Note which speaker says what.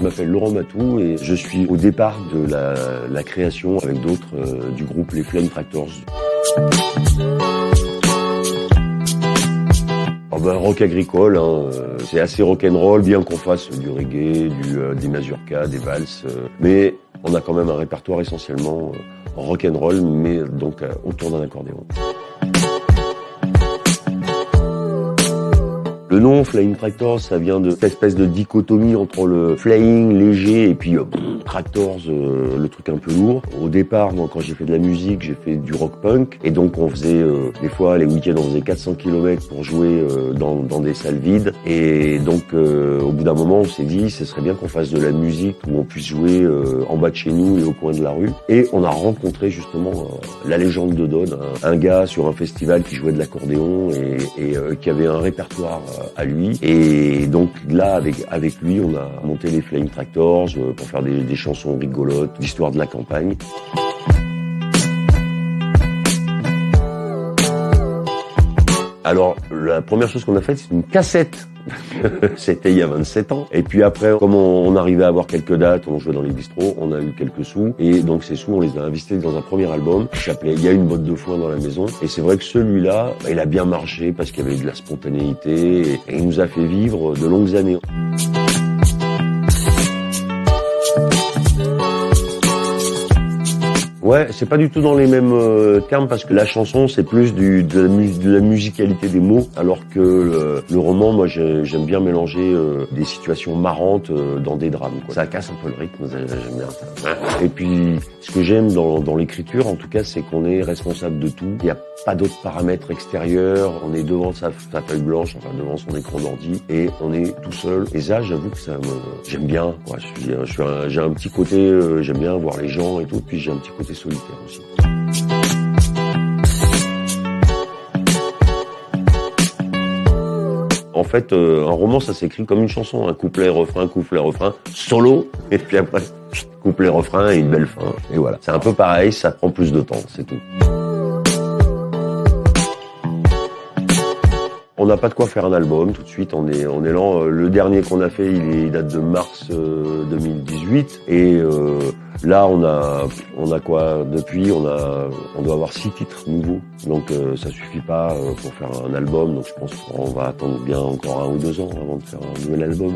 Speaker 1: Je m'appelle Laurent Matou et je suis au départ de la création avec d'autres du groupe Les Flame Tractors. Rock agricole, hein, c'est assez rock'n'roll, bien qu'on fasse du reggae, des mazurkas, des valses, mais on a quand même un répertoire essentiellement rock'n'roll, mais donc autour d'un accordéon. Le nom Flying Tractors, ça vient de cette espèce de dichotomie entre le flying léger et puis Tractors, le truc un peu lourd. Au départ, moi, quand j'ai fait de la musique, j'ai fait du rock punk et donc on faisait des fois les week-ends, on faisait 400 km pour jouer dans des salles vides. Et donc au bout d'un moment, on s'est dit, ce serait bien qu'on fasse de la musique où on puisse jouer en bas de chez nous et au coin de la rue. Et on a rencontré justement la légende de Dodds, un gars sur un festival qui jouait de l'accordéon et qui avait un répertoire à lui, et donc là avec lui on a monté les Flying Tractors pour faire des chansons rigolotes, l'histoire de la campagne. Alors la première chose qu'on a faite, c'est une cassette. C'était il y a 27 ans. Et puis après, comme on arrivait à avoir quelques dates, on jouait dans les bistrots, on a eu quelques sous. Et donc ces sous, on les a investis dans un premier album qui s'appelait Il y a une botte de foin dans la maison. Et c'est vrai que celui-là, il a bien marché parce qu'il y avait de la spontanéité et il nous a fait vivre de longues années. Ouais, c'est pas du tout dans les mêmes termes parce que la chanson c'est plus de la musicalité des mots, alors que le roman, moi j'aime bien mélanger des situations marrantes dans des drames, quoi. Ça casse un peu le rythme, j'aime bien ça. Et puis ce que j'aime dans l'écriture, en tout cas, c'est qu'on est responsable de tout. Il n'y a pas d'autres paramètres extérieurs. On est devant sa feuille blanche, enfin devant son écran d'ordi, et on est tout seul. Et ça, j'avoue que j'aime bien, quoi. J'ai un petit côté, j'aime bien voir les gens et tout. Puis j'ai un petit côté solitaire aussi. En fait, un roman, ça s'écrit comme une chanson, un couplet, refrain, solo, et puis après, couplet, refrain et une belle fin. Et voilà. C'est un peu pareil, ça prend plus de temps, c'est tout. On n'a pas de quoi faire un album tout de suite, on est lent. Le dernier qu'on a fait, il date de mars 2018 et là on a quoi depuis, on doit avoir 6 titres nouveaux. Donc ça suffit pas pour faire un album, donc je pense qu'on va attendre bien encore 1 ou 2 ans avant de faire un nouvel album.